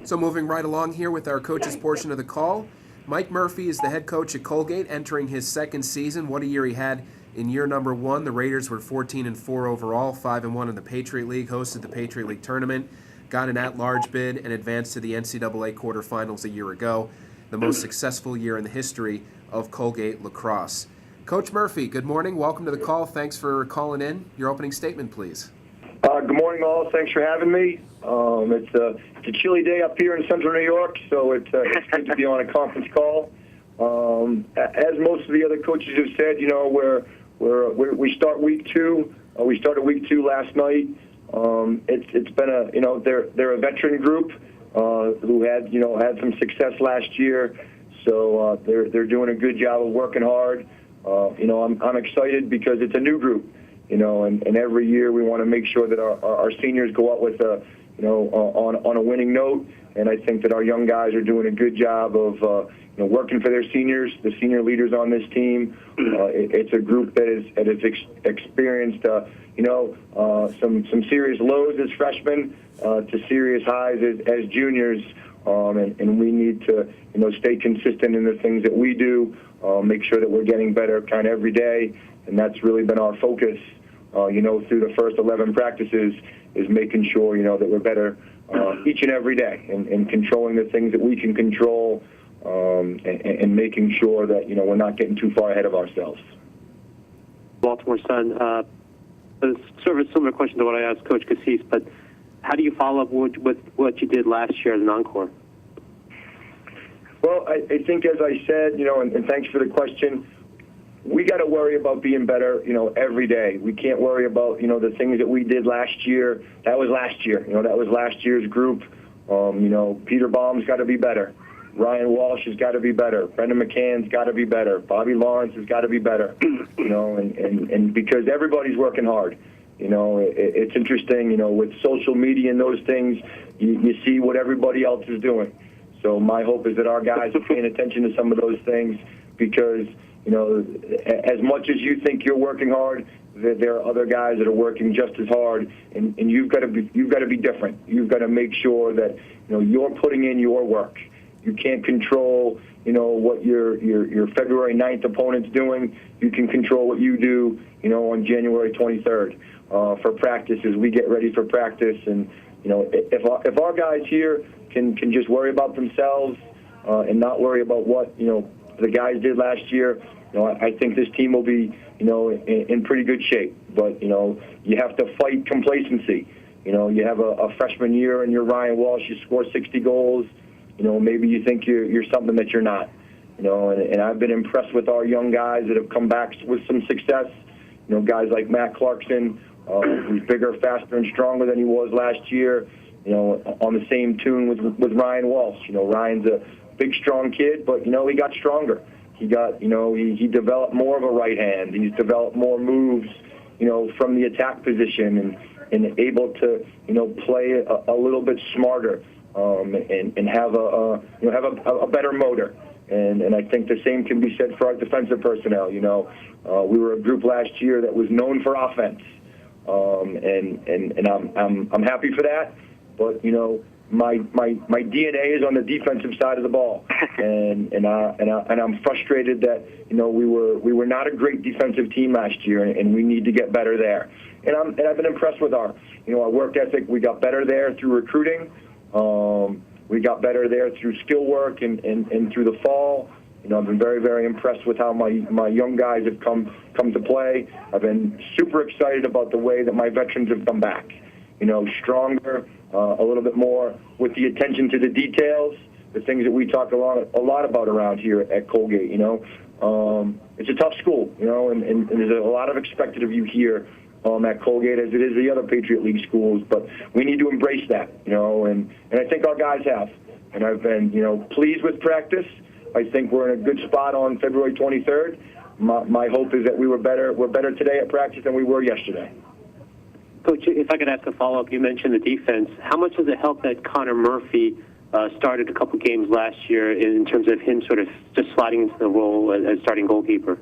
So moving right along here with our coaches portion of the call, Mike Murphy is the head coach at Colgate, entering his second season. What a year he had in year number one. The Raiders were 14-4 overall, 5-1 in the Patriot League, hosted the Patriot League tournament, got an at-large bid, and advanced to the NCAA quarterfinals a year ago. The most successful year in the history of Colgate lacrosse. Coach Murphy, good morning. Welcome to the call. Thanks for calling in. Your opening statement, please. Good morning, all. Thanks for having me. It's a chilly day up here in central New York, so it's good to be on a conference call. As most of the other coaches have said, you know, we start week two. We started week two last night. It's been they're a veteran group who had some success last year, so they're doing a good job of working hard. I'm excited because it's a new group. And every year we want to make sure that our seniors go out with on a winning note. And I think that our young guys are doing a good job of working for their seniors, the senior leaders on this team. It's a group that has experienced some serious lows as freshmen to serious highs as juniors. And we need to stay consistent in the things that we do, make sure that we're getting better kind of every day. And that's really been our focus. Through the first 11 practices, is making sure, that we're better each and every day and controlling the things that we can control and making sure that, we're not getting too far ahead of ourselves. Baltimore Sun, sort of a similar question to what I asked Coach Cassis, but how do you follow up with what you did last year as an encore? Well, I think, as I said, and thanks for the question, we got to worry about being better, every day. We can't worry about, the things that we did last year. That was last year. That was last year's group. Peter Baum's got to be better. Ryan Walsh has got to be better. Brendan McCann's got to be better. Bobby Lawrence has got to be better. And because everybody's working hard. It's interesting, with social media and those things, you see what everybody else is doing. So my hope is that our guys are paying attention to some of those things because, as much as you think you're working hard, there are other guys that are working just as hard, and you've got to be different. You've got to make sure that you're putting in your work. You can't control what your February 9th opponent's doing. You can control what you do on January 23rd for practice as we get ready for practice. And if our guys here can just worry about themselves and not worry about what the guys did last year, I think this team will be, in pretty good shape. But, you have to fight complacency. You have a freshman year and you're Ryan Walsh, you score 60 goals. Maybe you think you're something that you're not. And I've been impressed with our young guys that have come back with some success. Guys like Matt Clarkson, who's bigger, faster, and stronger than he was last year. On the same tune with Ryan Walsh. Ryan's a big, strong kid, but, he got stronger. He got, he developed more of a right hand. He's developed more moves, from the attack position and able to, play a little bit smarter and have a better motor. And I think the same can be said for our defensive personnel. We were a group last year that was known for offense, and I'm happy for that. But my DNA is on the defensive side of the ball, and I'm frustrated that we were not a great defensive team last year, and we need to get better there. And I've been impressed with our work ethic. We got better there through recruiting. We got better there through skill work and through the fall. I've been very, very impressed with how my young guys have come to play. I've been super excited about the way that my veterans have come back. Stronger, a little bit more with the attention to the details, the things that we talk a lot about around here at Colgate. It's a tough school, and there's a lot of expected of you here at Colgate as it is the other Patriot League schools, but we need to embrace that, and I think our guys have. And I've been, pleased with practice. I think we're in a good spot on February 23rd. My hope is that we're better today at practice than we were yesterday. Coach, if I could ask a follow-up, you mentioned the defense. How much does it help that Connor Murphy started a couple games last year in terms of him sort of just sliding into the role as starting goalkeeper?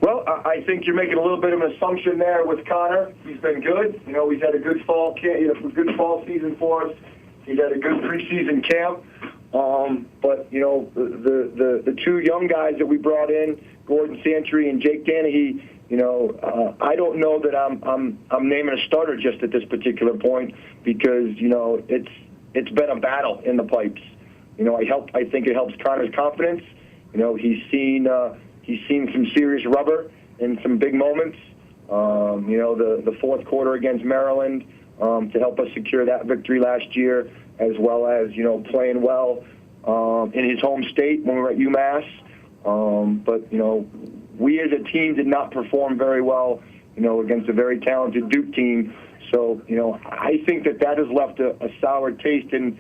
Well, I think you're making a little bit of an assumption there with Connor. He's been good. He's had a good fall season for us. He's had a good preseason camp. But the two young guys that we brought in, Gordon Santry and Jake Danahy, I don't know that I'm naming a starter just at this particular point because it's been a battle in the pipes. I think it helps Connor's confidence. He's seen some serious rubber in some big moments. The fourth quarter against Maryland to help us secure that victory last year, as well as playing well in his home state when we were at UMass. But we as a team did not perform very well, against a very talented Duke team. So I think that has left a sour taste in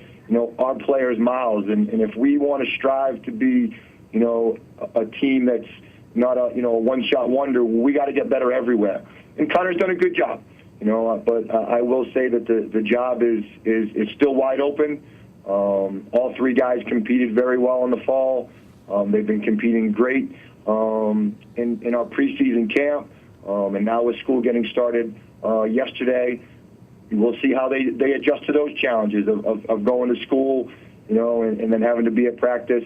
our players' mouths. And if we want to strive to be a team that's not a one-shot wonder, we got to get better everywhere. And Connor's done a good job. But I will say that the job is still wide open. All three guys competed very well in the fall. They've been competing great in our preseason camp. And now with school getting started yesterday, we'll see how they adjust to those challenges of going to school, and then having to be at practice.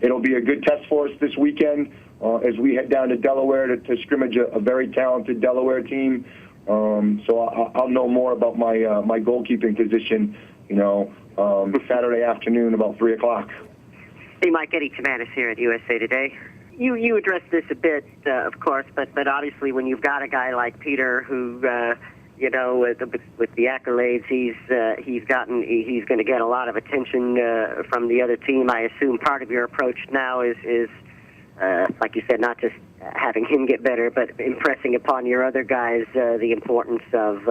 It'll be a good test for us this weekend as we head down to Delaware to scrimmage a very talented Delaware team. So I'll know more about my goalkeeping position, Saturday afternoon about 3 o'clock. Hey, Mike, Eddie Chemanis here at USA Today. You addressed this a bit, of course, but obviously when you've got a guy like Peter who, with the accolades he's going to get a lot of attention from the other team. I assume part of your approach now is like you said, not just having him get better, but impressing upon your other guys the importance of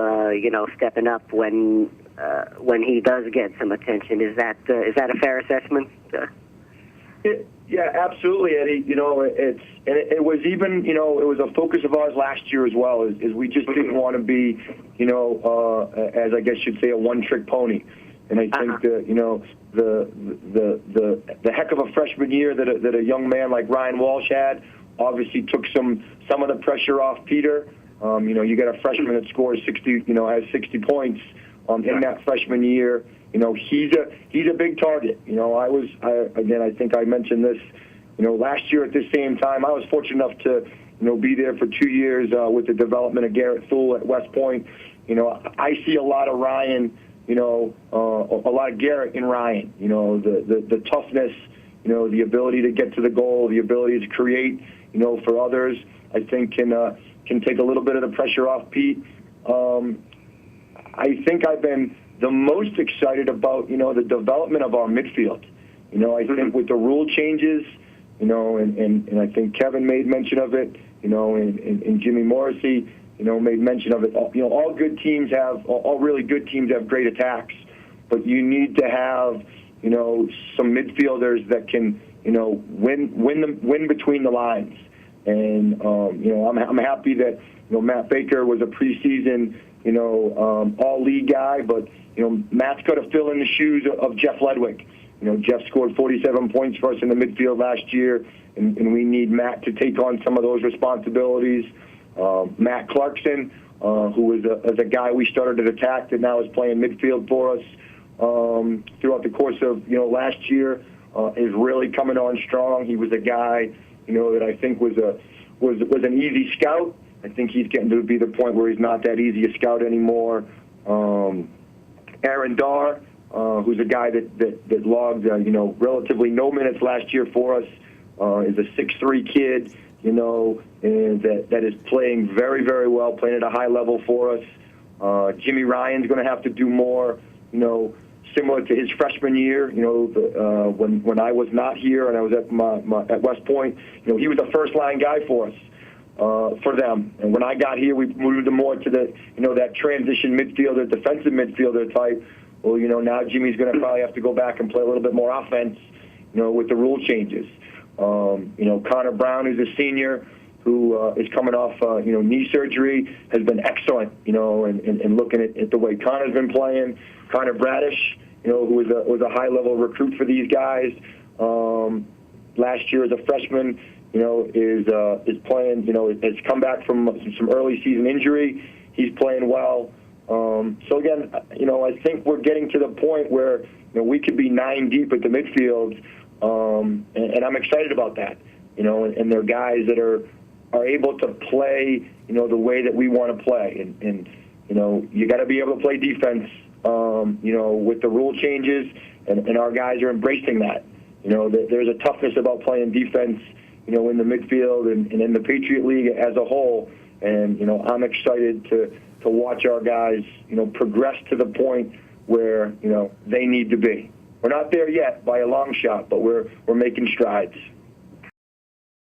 stepping up when he does get some attention. Is that a fair assessment? Yeah, absolutely, Eddie. It was even it was a focus of ours last year as well. Is we just didn't want to be as I guess you'd say a one-trick pony. And I think that the heck of a freshman year that a young man like Ryan Walsh had obviously took some of the pressure off Peter. You got a freshman that scores 60, has 60 points in that freshman year. He's a big target. I think I mentioned this. Last year at this same time, I was fortunate enough to be there for 2 years with the development of Garrett Thule at West Point. I see a lot of Ryan. A lot of Garrett in Ryan. The toughness. The ability to get to the goal, the ability to create. For others, I think can take a little bit of the pressure off Pete. I think I've been the most excited about, the development of our midfield. I think with the rule changes, and I think Kevin made mention of it, and Jimmy Morrissey, made mention of it. All good teams all really good teams have great attacks, but you need to have, some midfielders that can, win between the lines. And, I'm happy that, Matt Baker was a preseason, all-league guy, but, Matt's got to fill in the shoes of Jeff Ledwick. Jeff scored 47 points for us in the midfield last year, and we need Matt to take on some of those responsibilities. Matt Clarkson, who is a guy we started at attack that now is playing midfield for us throughout the course of, last year, is really coming on strong. He was a guy, that I think was an easy scout. I think he's getting to be the point where he's not that easy a scout anymore. Aaron Darr, who's a guy that logged, relatively no minutes last year for us, is a 6'3" kid, and that is playing very, very well, playing at a high level for us. Jimmy Ryan's going to have to do more, similar to his freshman year, when I was not here and I was at West Point, he was a first-line guy for us. For them. And when I got here, we moved him more to the, that transition midfielder, defensive midfielder type. Well, now Jimmy's going to probably have to go back and play a little bit more offense, with the rule changes. Connor Brown, who's a senior, who is coming off, knee surgery, has been excellent, and looking at the way Connor's been playing. Connor Bradish, who was a high-level recruit for these guys. Last year as a freshman, is playing, has come back from some early season injury. He's playing well. So again, I think we're getting to the point where we could be 9 deep at the midfield, and I'm excited about that. And they're guys that are able to play, the way that we want to play, and you got to be able to play defense, with the rule changes, and our guys are embracing that. There's a toughness about playing defense, in the midfield and in the Patriot League as a whole, and I'm excited to watch our guys, progress to the point where they need to be. We're not there yet by a long shot, but we're making strides.